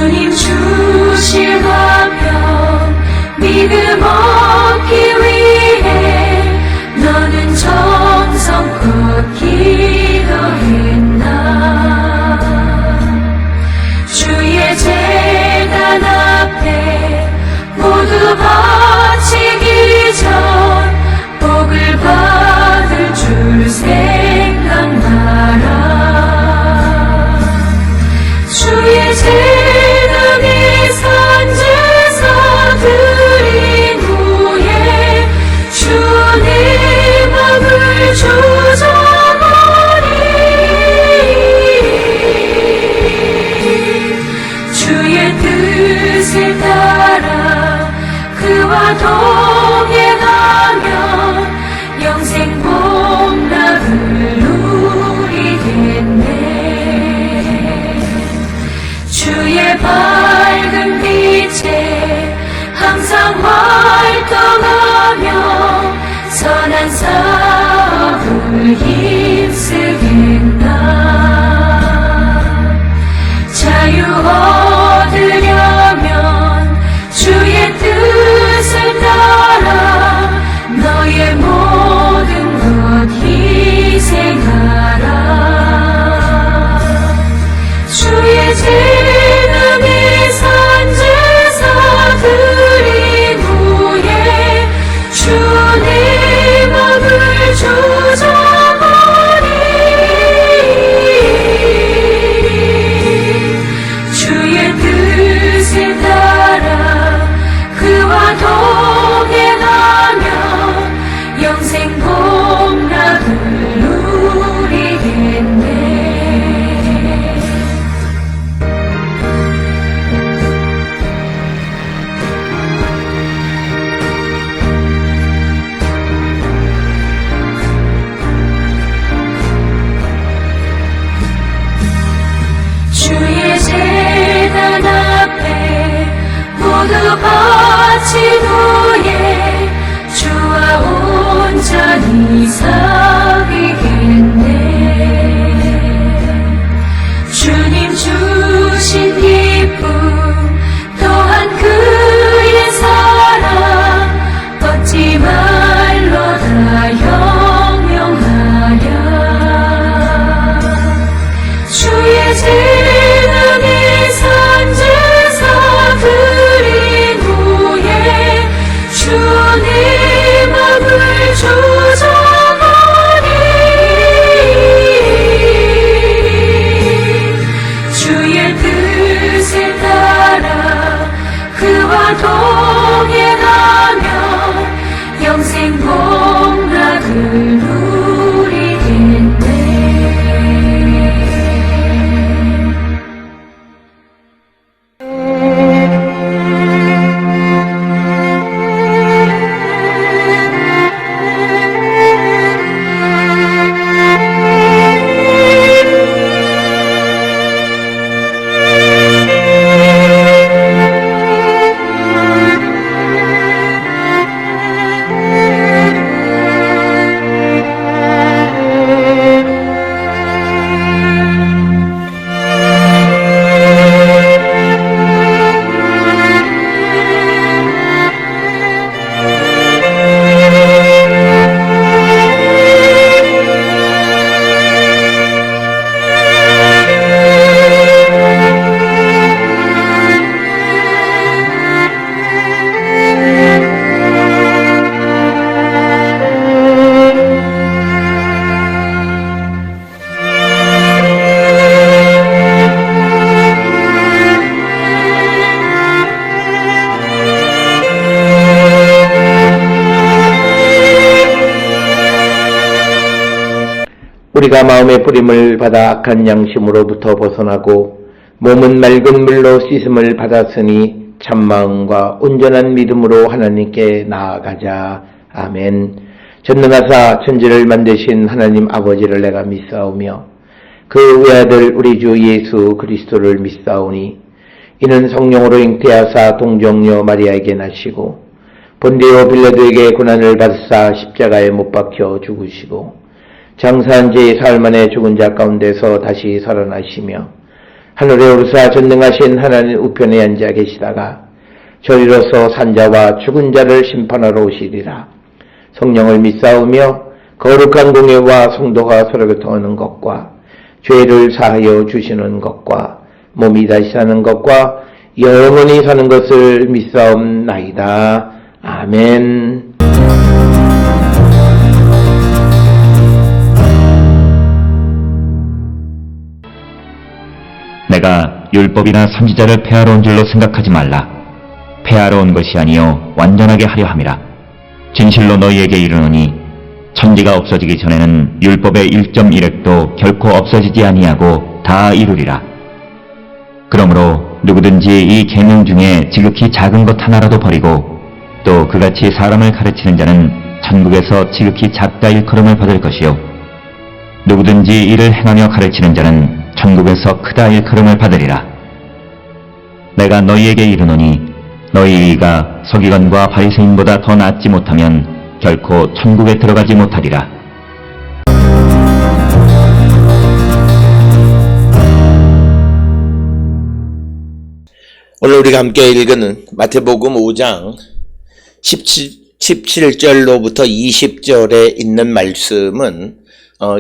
주님 주실 화평 믿음 얻기 위해 너는 정성껏 기도했나. 주의 제단 앞에 모두 바치기 전 복을 받을 줄 생각하라. 주의 제단에 산제사 드린 후에 주의 맘을 조정하리. 주의 뜻에 따라 그와 동행하면 영생 복락을 누리겠네. 주의 밝은 빛에 항상 활동하며 선한 사업을 힘쓰겠나. 자유 얻으려면 주의 뜻을 따라 너의 모든 것 희생하라. 주의 제단에 산제사 드린 후에 주의 맘을 조정하리. 주의 뜻에 따라 그와 동행하며 영생 복락을 누리겠네. 주의 제단 앞에 모두 바친 후에 주와 온전히 사귀겠네. 주님 주신 기쁨 또한 그의 사랑 걷지 말로 다 영영하랴. 주의 제단에 산제사 드린 후에 주의 맘을 조정하리. 주의 뜻에 따라 그와 동행하며 영생 복락을 누리겠네. 우리가 마음의 뿌림을 받아 악한 양심으로부터 벗어나고 몸은 맑은 물로 씻음을 받았으니 참마음과 온전한 믿음으로 하나님께 나아가자. 아멘. 전능하사 천지를 만드신 하나님 아버지를 내가 믿사오며 그 외아들 우리 주 예수 그리스도를 믿사오니 이는 성령으로 잉태하사 동정녀 마리아에게 나시고 본디오 빌라도에게 고난을 받으사 십자가에 못 박혀 죽으시고 장사한 지 사흘 만에 죽은 자 가운데서 다시 살아나시며 하늘에 오르사 전능하신 하나님 우편에 앉아 계시다가 저리로서 산자와 죽은 자를 심판하러 오시리라. 성령을 믿사오며 거룩한 공예와 성도가 서로 교통하는 것과 죄를 사하여 주시는 것과 몸이 다시 사는 것과 영원히 사는 것을 믿사옵나이다. 아멘. 내가 율법이나 선지자를 폐하러 온 줄로 생각하지 말라. 폐하러 온 것이 아니요 완전하게 하려 함이라. 진실로 너희에게 이르노니 천지가 없어지기 전에는 율법의 1.1획도 결코 없어지지 아니하고 다 이루리라. 그러므로 누구든지 이 계명 중에 지극히 작은 것 하나라도 버리고 또 그같이 사람을 가르치는 자는 천국에서 지극히 작다 일컬음을 받을 것이요 누구든지 이를 행하며 가르치는 자는 천국에서 크다 일컬음을 받으리라. 내가 너희에게 이르노니 너희가 서기관과 바리새인보다 더 낫지 못하면 결코 천국에 들어가지 못하리라. 오늘 우리가 함께 읽은 마태복음 5장 17절로부터 20절에 있는 말씀은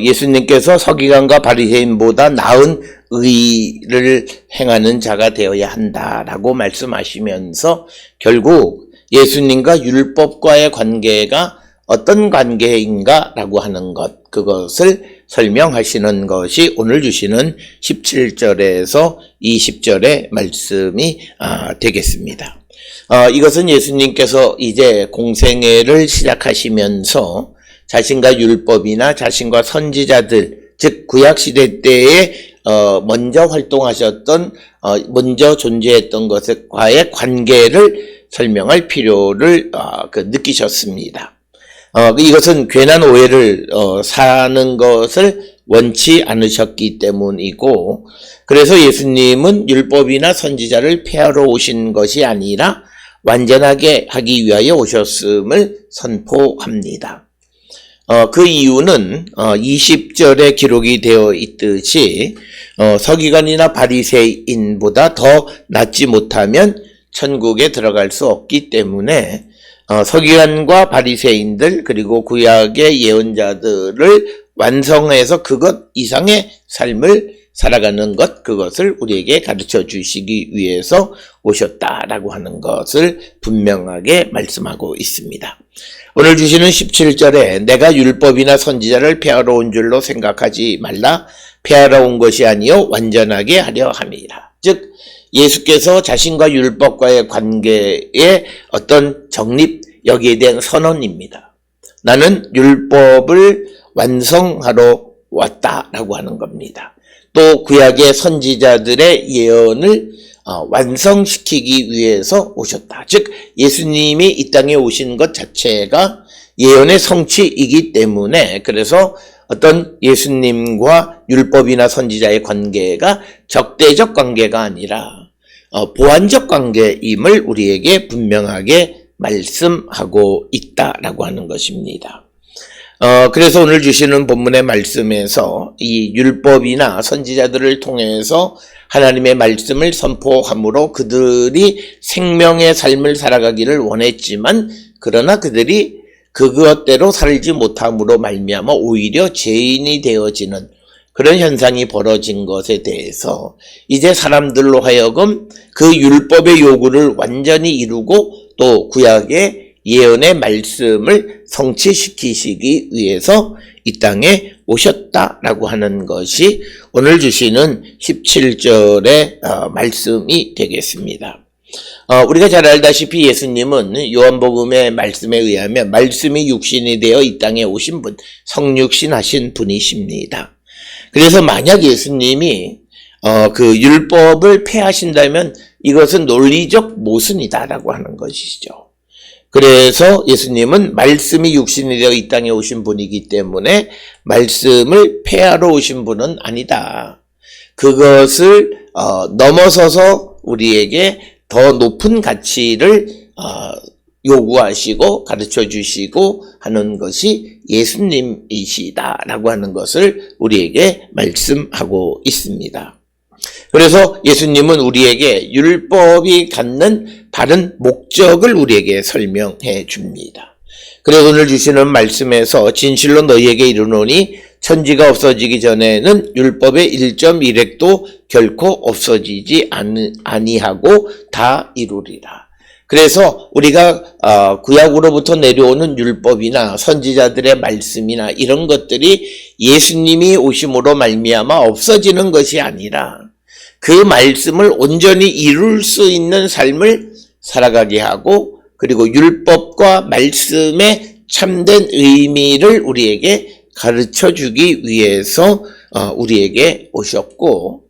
예수님께서 서기관과 바리새인보다 나은 의를 행하는 자가 되어야 한다라고 말씀하시면서 결국 예수님과 율법과의 관계가 어떤 관계인가라고 하는 것, 그것을 설명하시는 것이 오늘 주시는 17절에서 20절의 말씀이 되겠습니다. 이것은 예수님께서 이제 공생애를 시작하시면서 자신과 율법이나 자신과 선지자들, 즉 구약시대 때에 먼저 활동하셨던, 먼저 존재했던 것과의 관계를 설명할 필요를 느끼셨습니다. 이것은 괜한 오해를 사는 것을 원치 않으셨기 때문이고, 그래서 예수님은 율법이나 선지자를 폐하러 오신 것이 아니라 완전하게 하기 위하여 오셨음을 선포합니다. 그 이유는 20절에 기록이 되어 있듯이 서기관이나 바리새인보다 더 낫지 못하면 천국에 들어갈 수 없기 때문에 서기관과 바리새인들 그리고 구약의 예언자들을 완성해서 그것 이상의 삶을 살아가는 것, 그것을 우리에게 가르쳐 주시기 위해서 오셨다라고 하는 것을 분명하게 말씀하고 있습니다. 오늘 주시는 17절에 내가 율법이나 선지자를 폐하러 온 줄로 생각하지 말라. 폐하러 온 것이 아니요 완전하게 하려 함이라. 즉 예수께서 자신과 율법과의 관계의 어떤 정립, 여기에 대한 선언입니다. 나는 율법을 완성하러 왔다라고 하는 겁니다. 또 구약의 선지자들의 예언을 완성시키기 위해서 오셨다. 즉 예수님이 이 땅에 오신 것 자체가 예언의 성취이기 때문에, 그래서 어떤 예수님과 율법이나 선지자의 관계가 적대적 관계가 아니라 보완적 관계임을 우리에게 분명하게 말씀하고 있다라고 하는 것입니다. 그래서 오늘 주시는 본문의 말씀에서 이 율법이나 선지자들을 통해서 하나님의 말씀을 선포함으로 그들이 생명의 삶을 살아가기를 원했지만, 그러나 그들이 그것대로 살지 못함으로 말미암아 오히려 죄인이 되어지는 그런 현상이 벌어진 것에 대해서 이제 사람들로 하여금 그 율법의 요구를 완전히 이루고 또 구약의 예언의 말씀을 성취시키시기 위해서 이 땅에 오셨다라고 하는 것이 오늘 주시는 17절의 말씀이 되겠습니다. 우리가 잘 알다시피 예수님은 요한복음의 말씀에 의하면 말씀이 육신이 되어 이 땅에 오신 분, 성육신 하신 분이십니다. 그래서 만약 예수님이 그 율법을 폐하신다면 이것은 논리적 모순이다라고 하는 것이죠. 그래서 예수님은 말씀이 육신이 되어 이 땅에 오신 분이기 때문에 말씀을 폐하러 오신 분은 아니다. 그것을 넘어서서 우리에게 더 높은 가치를 요구하시고 가르쳐 주시고 하는 것이 예수님이시다라고 하는 것을 우리에게 말씀하고 있습니다. 그래서 예수님은 우리에게 율법이 갖는 바른 목적을 우리에게 설명해 줍니다. 그래서 오늘 주시는 말씀에서 진실로 너희에게 이르노니 천지가 없어지기 전에는 율법의 1.1획도 결코 없어지지 아니하고 다 이루리라. 그래서 우리가 구약으로부터 내려오는 율법이나 선지자들의 말씀이나 이런 것들이 예수님이 오심으로 말미암아 없어지는 것이 아니라 그 말씀을 온전히 이룰 수 있는 삶을 살아가게 하고, 그리고 율법과 말씀의 참된 의미를 우리에게 가르쳐 주기 위해서 우리에게 오셨고,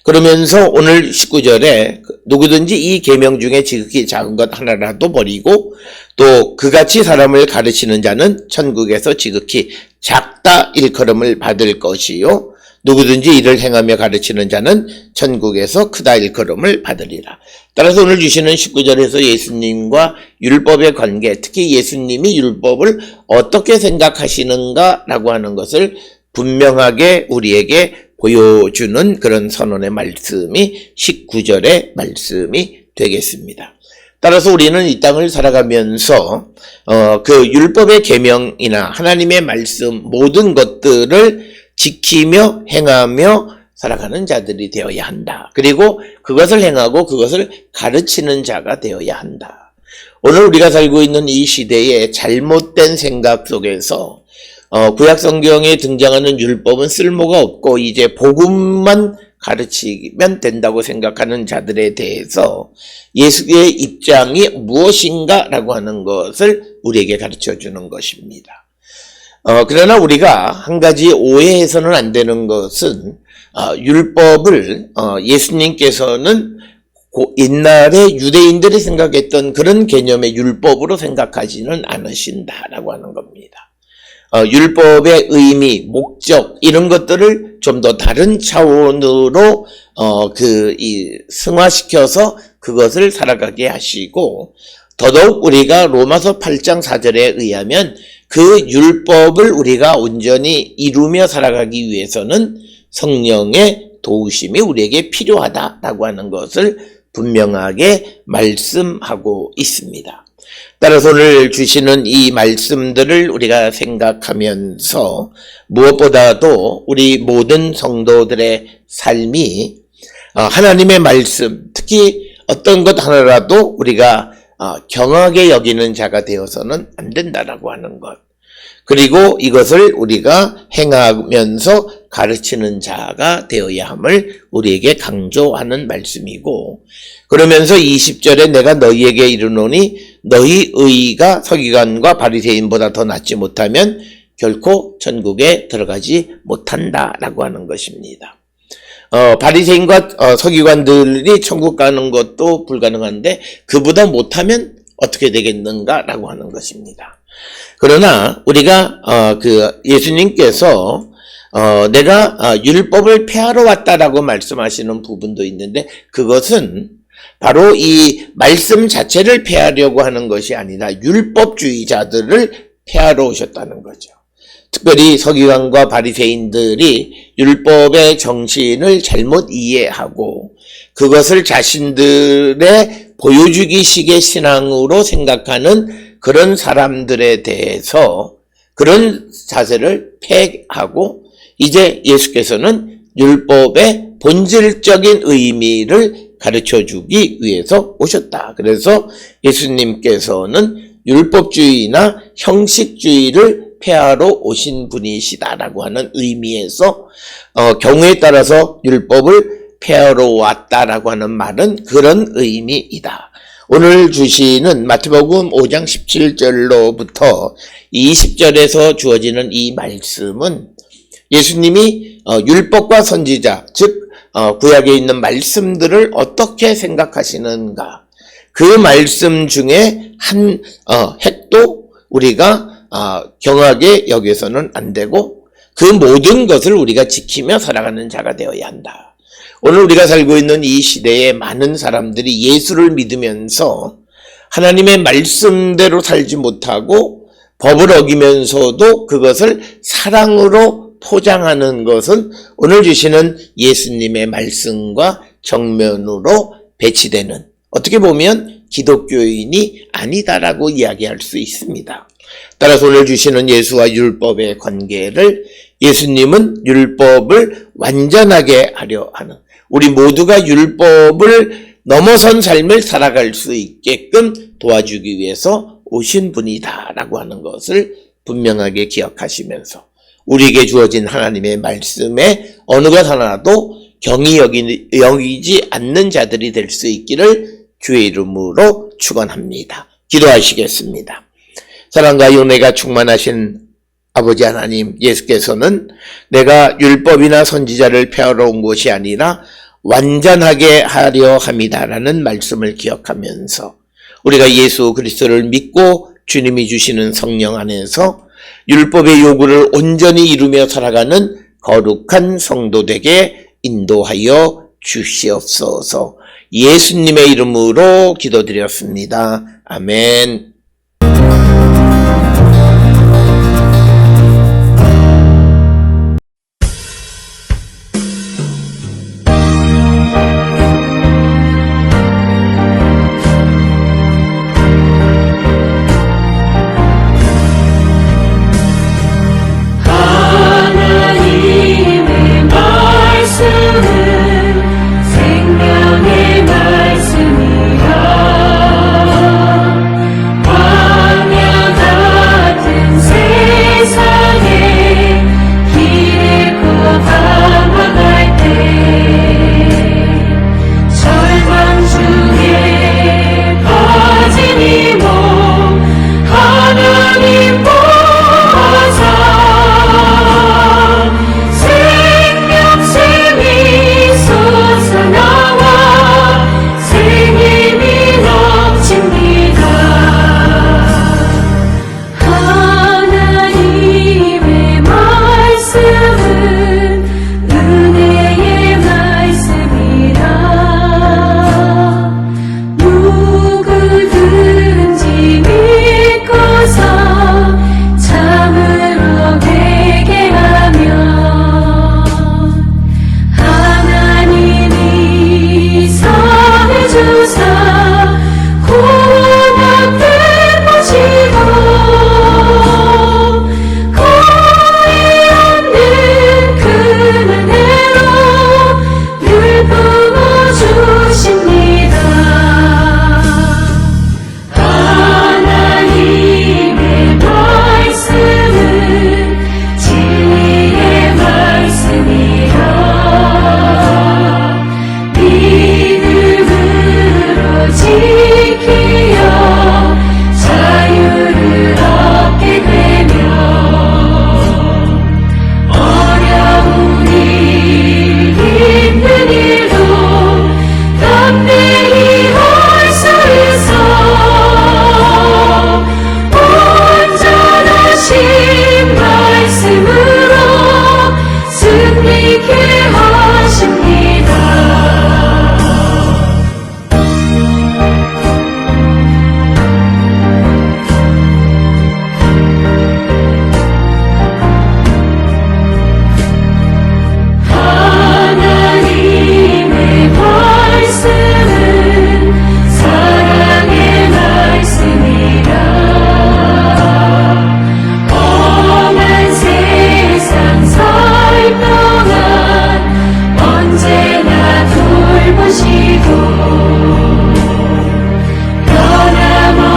그러면서 오늘 19절에 누구든지 이 계명 중에 지극히 작은 것 하나라도 버리고 또 그같이 사람을 가르치는 자는 천국에서 지극히 작다 일컬음을 받을 것이요, 누구든지 이를 행하며 가르치는 자는 천국에서 크다 일컬음을 받으리라. 따라서 오늘 주시는 19절에서 예수님과 율법의 관계, 특히 예수님이 율법을 어떻게 생각하시는가라고 하는 것을 분명하게 우리에게 보여주는 그런 선언의 말씀이 19절의 말씀이 되겠습니다. 따라서 우리는 이 땅을 살아가면서 그 율법의 계명이나 하나님의 말씀 모든 것들을 지키며 행하며 살아가는 자들이 되어야 한다. 그리고 그것을 행하고 그것을 가르치는 자가 되어야 한다. 오늘 우리가 살고 있는 이 시대의 잘못된 생각 속에서 구약 성경에 등장하는 율법은 쓸모가 없고 이제 복음만 가르치면 된다고 생각하는 자들에 대해서 예수의 입장이 무엇인가라고 하는 것을 우리에게 가르쳐 주는 것입니다. 그러나 우리가 한 가지 오해해서는 안 되는 것은 율법을 예수님께서는 옛날에 유대인들이 생각했던 그런 개념의 율법으로 생각하지는 않으신다라고 하는 겁니다. 율법의 의미, 목적 이런 것들을 좀 더 다른 차원으로 승화시켜서 그것을 살아가게 하시고, 더더욱 우리가 로마서 8장 4절에 의하면 그 율법을 우리가 온전히 이루며 살아가기 위해서는 성령의 도우심이 우리에게 필요하다라고 하는 것을 분명하게 말씀하고 있습니다. 따라서 오늘 주시는 이 말씀들을 우리가 생각하면서 무엇보다도 우리 모든 성도들의 삶이 하나님의 말씀, 특히 어떤 것 하나라도 우리가 경하게 여기는 자가 되어서는 안 된다라고 하는 것, 그리고 이것을 우리가 행하면서 가르치는 자가 되어야 함을 우리에게 강조하는 말씀이고, 그러면서 20절에 내가 너희에게 이르노니 너희 의가 서기관과 바리새인보다 더 낫지 못하면 결코 천국에 들어가지 못한다라고 하는 것입니다. 바리새인과 서기관들이 천국 가는 것도 불가능한데 그보다 못하면 어떻게 되겠는가라고 하는 것입니다. 그러나 우리가 예수님께서 내가 율법을 폐하러 왔다라고 말씀하시는 부분도 있는데, 그것은 바로 이 말씀 자체를 폐하려고 하는 것이 아니라 율법주의자들을 폐하러 오셨다는 거죠. 특별히 서기관과 바리새인들이 율법의 정신을 잘못 이해하고 그것을 자신들의 보여주기식의 신앙으로 생각하는 그런 사람들에 대해서 그런 자세를 폐하고, 이제 예수께서는 율법의 본질적인 의미를 가르쳐 주기 위해서 오셨다. 그래서 예수님께서는 율법주의나 형식주의를 폐하러 오신 분이시다라고 하는 의미에서 경우에 따라서 율법을 폐하러 왔다라고 하는 말은 그런 의미이다. 오늘 주시는 마태복음 5장 17절로부터 20절에서 주어지는 이 말씀은 예수님이 율법과 선지자, 즉 구약에 있는 말씀들을 어떻게 생각하시는가, 그 말씀 중에 한 핵도 우리가 경하게 여겨서는 안 되고 그 모든 것을 우리가 지키며 살아가는 자가 되어야 한다. 오늘 우리가 살고 있는 이 시대에 많은 사람들이 예수를 믿으면서 하나님의 말씀대로 살지 못하고 법을 어기면서도 그것을 사랑으로 포장하는 것은 오늘 주시는 예수님의 말씀과 정면으로 배치되는, 어떻게 보면 기독교인이 아니다라고 이야기할 수 있습니다. 따라서 오늘 주시는 예수와 율법의 관계를, 예수님은 율법을 완전하게 하려 하는, 우리 모두가 율법을 넘어선 삶을 살아갈 수 있게끔 도와주기 위해서 오신 분이다라고 하는 것을 분명하게 기억하시면서, 우리에게 주어진 하나님의 말씀에 어느 것 하나도 경히 여기지 않는 자들이 될 수 있기를 주의 이름으로 축원합니다. 기도하시겠습니다. 사랑과 은혜가 충만하신 아버지 하나님, 예수께서는 내가 율법이나 선지자를 폐하러 온 것이 아니라 완전하게 하려 함이다라는 말씀을 기억하면서, 우리가 예수 그리스도를 믿고 주님이 주시는 성령 안에서 율법의 요구를 온전히 이루며 살아가는 거룩한 성도 되게 인도하여 주시옵소서. 예수님의 이름으로 기도드렸습니다. 아멘. 하나님의 말씀은 생명의 말씀이라. 광야 같은 세상에 길을 걷어나갈 때 절망 중에 빠진 이 몸 하나님 보호자 생명샘이 솟아나와 생님이 넘칩니다. 하나님의 말씀은 은혜의 말씀이라. 누구든지 믿고서 참으로 회개하면 하나님이 선해 주사 구원 얻게 하시고 거의 없는 그 은혜로 늘 부어주십니다. 하나님의 말씀은 진리의 말씀이라. 믿음으로 지키어 자유를 얻게 되며 어려운 일 힘든 일도 담대히 할 수 있어 온전하신 말씀으로 승리케 하십니다. 하나님의 말씀은 사랑의 말씀이라. 험한 세상 살 동안 언제나 돌보시고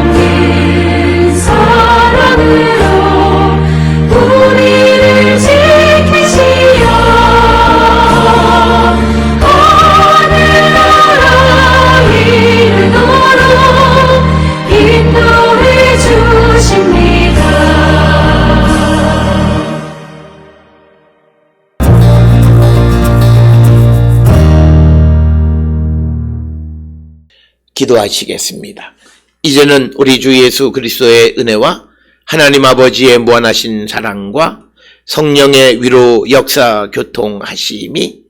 변함없는 사랑으로 우리를 지키시어 하늘나라 이르도록 인도해 주십니다. 기도하시겠습니다. 이제는 우리 주 예수 그리스도의 은혜와 하나님 아버지의 무한하신 사랑과 성령의 위로 역사 교통하심이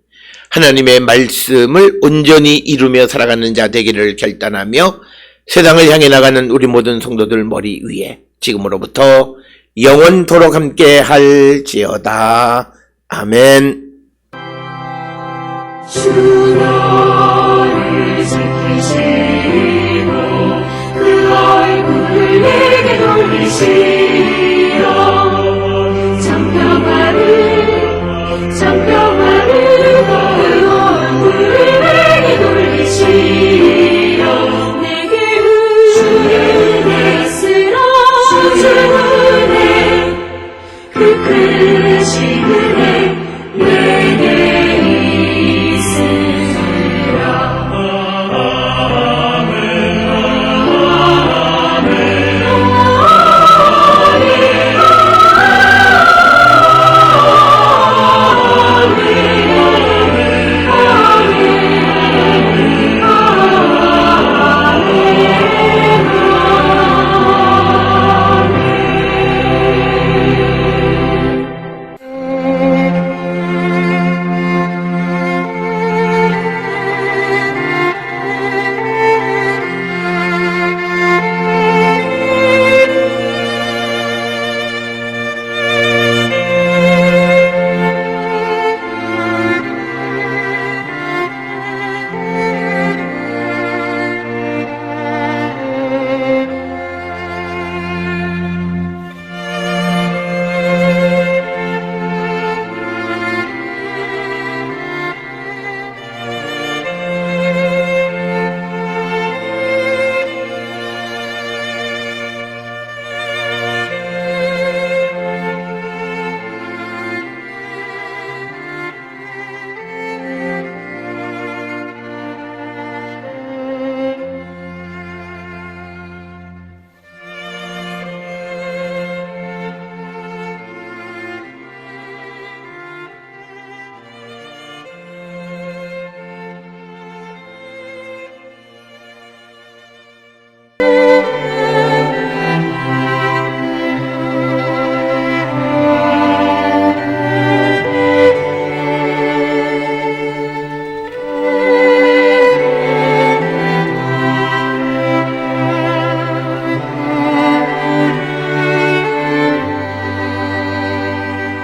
하나님의 말씀을 온전히 이루며 살아가는 자 되기를 결단하며 세상을 향해 나가는 우리 모든 성도들 머리 위에 지금으로부터 영원토록 함께 할지어다. 아멘. 주 너를 지키시고 그 얼굴을 내게 돌리시고